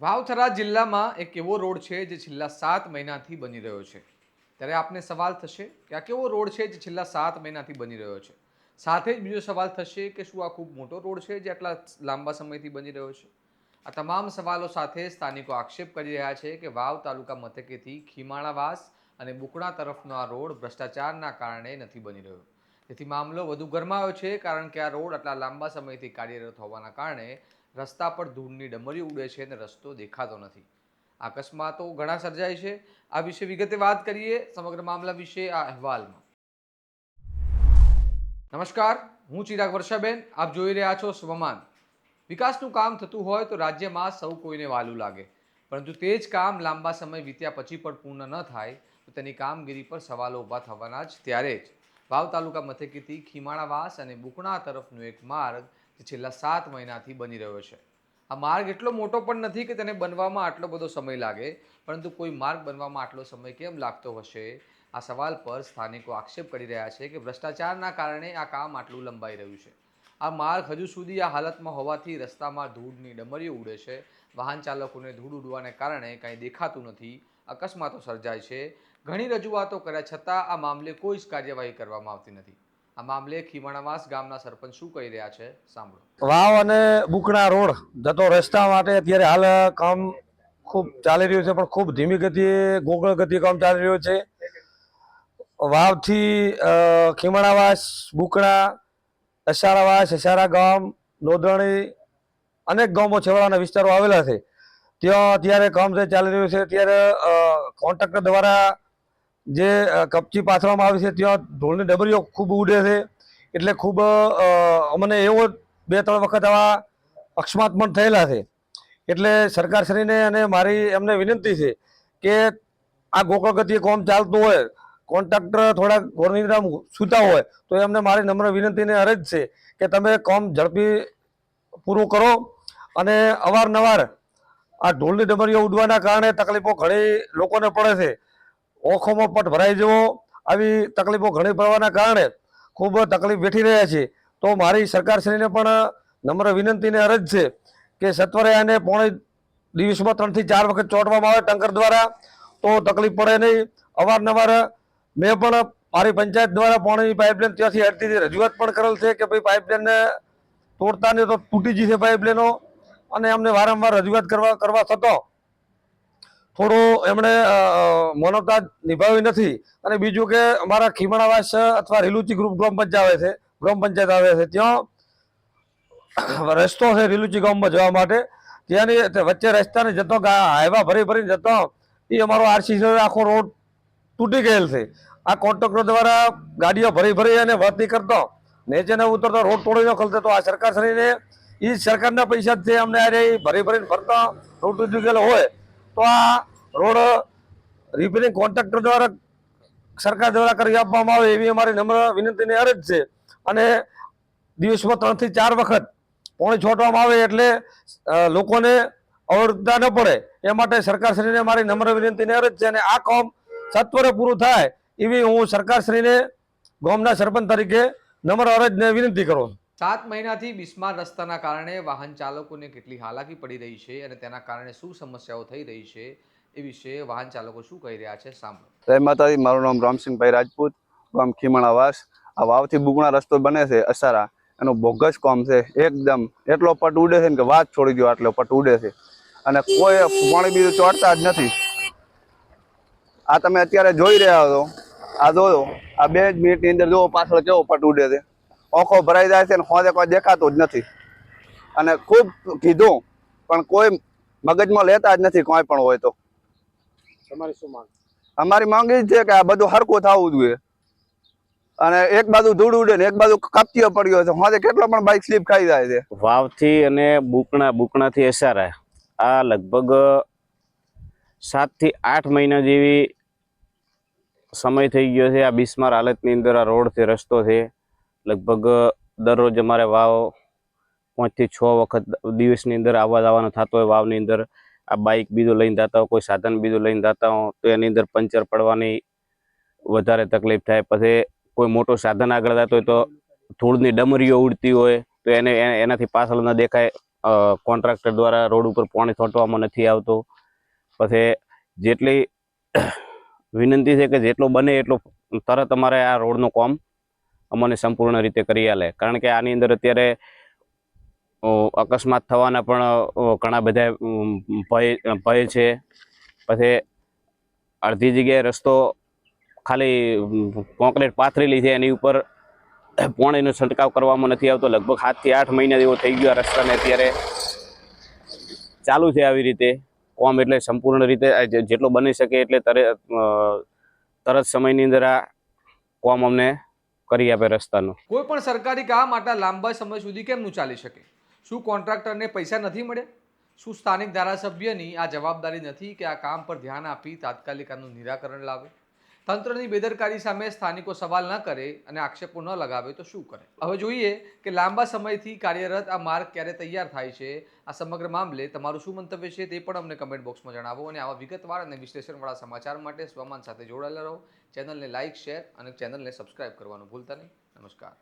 વાવથરા જિલ્લામાં એક એવો રોડ છે જે છેલ્લા 7 મહિનાથી બની રહ્યો છે. ત્યારે આપને સવાલ થશે કે આ કેવો રોડ છે જે છેલ્લા 7 મહિનાથી બની રહ્યો છે. સાથે જ બીજો સવાલ થશે કે શું આ ખૂબ મોટો રોડ છે જે આટલા લાંબા સમયથી બની રહ્યો છે. આ તમામ સવાલો સાથે સ્થાનિકો આક્ષેપ કરી રહ્યા છે કે વાવ તાલુકા મથકેથી ખીમાણાવાસ અને બુકણા તરફનો આ રોડ ભ્રષ્ટાચારના કારણે નથી બની રહ્યો. તેથી મામલો વધુ ગરમાયો છે, કારણ કે આ રોડ આટલા લાંબા સમયથી કાર્યરત હોવાના કારણે રસ્તા પર ધૂળની ડમરી ઉડે છે અને રસ્તો દેખાતો નથી. અકસ્માતો ઘણા સર્જાય છે. આ વિશે વિગતે વાત કરીએ સમગ્ર મામલા વિશે આ અહેવાલમાં. નમસ્કાર, હું ચિરાગ વર્ષાબેન, આપ જોઈ રહ્યા છો સ્વમાન. વિકાસનું કામ થતું હોય તો રાજ્યમાં સૌ કોઈને વાલું લાગે, પરંતુ તે જ કામ લાંબા સમય વીત્યા પછી પણ પૂર્ણ ન થાય તો તેની કામગીરી પર સવાલો ઊભા થવાના જ. ત્યારે જ વાવ તાલુકા મથકેથી ખીમાણાવાસ અને બુકણા તરફનો એક માર્ગ જે છેલ્લા 7 મહિનાથી બની રહ્યો છે. આ માર્ગ એટલો મોટો પણ નથી કે તેને બનવામાં આટલો બધો સમય લાગે, પરંતુ કોઈ માર્ગ બનવામાં આટલો સમય કેમ લાગતો હશે? આ સવાલ પર સ્થાનિકો આક્ષેપ કરી રહ્યા છે કે ભ્રષ્ટાચારના કારણે આ કામ આટલું લંબાઈ રહ્યું છે. આ માર્ગ હજુ સુધી આ હાલતમાં હોવાથી રસ્તામાં ધૂળની ડમરીઓ ઉડે છે. વાહન ચાલકોને ધૂળ ઉડવાને કારણે કંઈ દેખાતું નથી. અકસ્માતો સર્જાય છે. ઘણી રજૂઆતો કર્યા છતાં આ મામલે કોઈ જ કાર્યવાહી કરવામાં આવતી નથી. આ મામલે ખીમાણાવાસ ગામના સરપંચ શું કહી રહ્યા છે, સાંભળો. વાવ અને બુકણા રોડ જતો રસ્તા માટે અત્યારે હાલ કામ ખૂબ ચાલી રહ્યું છે, પણ ખૂબ ધીમી ગતિએ ગોગળ ગતિએ કામ ચાલી રહ્યું છે. વાવથી ખીમણાવાસ, બુકણા, અસારા ગામ, નોંધણી, અનેક ગામો છેવાડાના વિસ્તારો આવેલા છે. ત્યાં અત્યારે કામ જે ચાલી રહ્યું છે. અત્યારે કોન્ટ્રાક્ટર દ્વારા જે કપચી પાથરવામાં આવી છે ત્યાં ધૂળની ડબરીઓ ખૂબ ઉડે છે. એટલે ખૂબ અમને એવો 2-3 વખત આવા અકસ્માત પણ થયેલા છે. એટલે સરકારશ્રીને અને મારી એમને વિનંતી છે કે આ ગોકળ ગતિએ કામ ચાલતું હોય, કોન્ટ્રાક્ટર થોડા ગોરનિંદ્રા સૂતા હોય તો એમને મારી નમ્ર વિનંતીને અરજ છે કે તમે કામ ઝડપી પૂરું કરો. અને અવારનવાર આ ઢોલની ડમરીઓ ઉડવાના કારણે તકલીફો ઘણી લોકોને પડે છે. ઓખોમાં પટ ભરાઈ જવો, આવી તકલીફો ઘણી પડવાના કારણે ખૂબ તકલીફ વેઠી રહ્યા છે. તો મારી સરકારશ્રીને પણ નમ્ર વિનંતીને અરજ છે કે સત્વરે આને પોણે દિવસમાં 3 થી 4 વખત ચોંટવામાં આવે ટંકર દ્વારા, તો તકલીફ પડે નહીં. અવારનવાર મેં પણ મારી પંચાયત દ્વારા પાણીની પાઇપલાઇન ત્યાંથી હટતી રજૂઆત પણ કરેલ છે કે ભાઈ પાઇપલાઇનને તોડતા નહીં તો તૂટી જશે પાઇપલાઇનો, અને અમને વારંવાર રજૂઆત કરવા છતાં થોડું એમણે માનવતા નિભાવી નથી. અને બીજું કે અમારા ખીમણાવાસ અથવા રેલુચી ગ્રુપ ગ્રામ પંચાયત આવે છે, ત્યાં રસ્તો છે રેલુચી ગામમાં જવા માટે. ત્યાંની વચ્ચે રસ્તાને જતો હાઈવા ભરીને જતો એ અમારો આરસીસી આખો રોડ તૂટી ગયેલ છે. આ કોન્ટ્રાક્ટર દ્વારા ગાડીઓ ભરી અને વળતી કરતો નીચે ઉતરતો રોડ તોડી નાખતો. તો આ સરકારશ્રીને એ સરકારના પૈસા છે, અમને આ ભરીને ફરતા રોડ તૂટી ગયેલો હોય તો આ રોડ રિપેરિંગ કોન્ટ્રાક્ટર દ્વારા સરકાર દ્વારા કરી આપવામાં આવે એવી અમારી નમ્ર વિનંતીને અરજ છે. અને દિવસમાં 3 થી 4 વખત પાણી છોડવામાં આવે એટલે લોકોને અવરોધતા ન પડે એ માટે સરકારશ્રીને મારી નમ્ર વિનંતીને અરજ છે. અને આ કામ સત્વરે પૂરું થાય એવી હું સરકારશ્રીને ગામના સરપંચ તરીકે નમ્ર અરજને વિનંતી કરું. 7 મહિનાથી બિસ્માર રસ્તાના કારણે વાહન ચાલકોને કેટલી હાલાકી પડી રહી છે અને તેના કારણે શું સમસ્યાઓ થઈ રહી છે એ વિશે વાહન ચાલકો શું કહી રહ્યા છે, સાંભળો. જય માતાજી, મારું નામ રામસિંહભાઈ રાજપૂત, ગામ ખીમણાવાસ. આ વાવથી બુકણા રસ્તો બને છે અસારા, એનું બોગસ કામ છે એકદમ. એટલો પટ ઉડે છે ને કે વાત છોડી દો, આટલો પટ ઉડે છે અને કોઈ પાણી બીજું ચોટતા જ નથી. આ તમે અત્યારે જોઈ રહ્યા છો, આ જોયો, આ 2 મિનિટની અંદર જોવો પાછળ કેવો પટ ઉડે છે. ઓખો ભરાઈ જાય છે ને હોદે કોઈ દેખાતું જ નથી. અને ખૂબ કીધું પણ કોઈ મગજમાં લેતા જ નથી કોઈ પણ હોય તો. તમારી શું માંગ? અમારી માંગ એ છે કે આ બધું હરખું થવું જોઈએ. અને એક બાજુ ધૂળ ઉડે ને એક બાજુ કાપતીઓ પડ્યો છે, હોદે કેટલો પણ બાઇક સ્લીપ ખાઈ જાય છે. વાવથી અને બુકણાથી અસારા આ લગભગ 7 થી 8 મહિના જેવી સમય થઈ ગયો છે. આ બિસ્માર હાલતની અંદર આ રોડ છે, રસ્તો છે. લગભગ દરરોજ અમારે વાવ 5 થી 6 વખત દિવસની અંદર આવવા જવાનો થતો હોય. વાવની અંદર આ બાઇક બીજું લઈને જતા હોય, કોઈ સાધન બીજું લઈને જતા હોય તો એની અંદર પંચર પડવાની વધારે તકલીફ થાય. પછી કોઈ મોટું સાધન આગળ જતો હોય તો ધૂળની ડમરીઓ ઉડતી હોય તો એનાથી પાછળ ન દેખાય કોન્ટ્રાક્ટર દ્વારા રોડ ઉપર પાણી છોટવામાં નથી આવતો. પછી જેટલી વિનંતી છે કે જેટલો બને એટલો તરત અમારે આ રોડનું કામ અમને સંપૂર્ણ રીતે કરી આલે, કારણ કે આની અંદર અત્યારે અકસ્માત થવાના પણ ઘણા બધા ભય છે. પછી અડધી જગ્યાએ રસ્તો ખાલી કોન્ક્રીટ પાથરેલી છે, એની ઉપર પાણીનો છંટકાવ કરવામાં નથી આવતો. લગભગ 7 થી 8 મહિના જેવો થઈ ગયો આ રસ્તાને, અત્યારે ચાલુ છે આવી રીતે કોમ. એટલે સંપૂર્ણ રીતે જેટલો બની શકે એટલે તરત સમયની અંદર આ કોમ અમને કરી આપે રસ્તાનું. કોઈ પણ સરકારી કામ આટલા લાંબા સમય સુધી કેમનું ચાલી શકે? શું કોન્ટ્રાક્ટરને પૈસા નથી મળ્યા? શું સ્થાનિક ધારાસભ્યની આ જવાબદારી નથી કે આ કામ પર ધ્યાન આપી તાત્કાલિક આનું નિરાકરણ લાવે? તંત્રની બેદરકારી સામે સ્થાનિકો સવાલ ન કરે અને આક્ષેપો ન લગાવે તો શું કરે? હવે જોઈએ કે લાંબા સમયથી કાર્યરત આ માર્ગ ક્યારે તૈયાર થાય છે. આ સમગ્ર મામલે તમારું શું મંતવ્ય છે તે પણ અમને કમેન્ટ બોક્સમાં જણાવો. અને આવા વિગતવાર અને વિશ્લેષણવાળા સમાચાર માટે સ્વમાન સાથે જોડાયેલા રહો. ચેનલને લાઇક, શેર અને ચેનલને સબસ્ક્રાઇબ કરવાનું ભૂલતા નહીં. નમસ્કાર.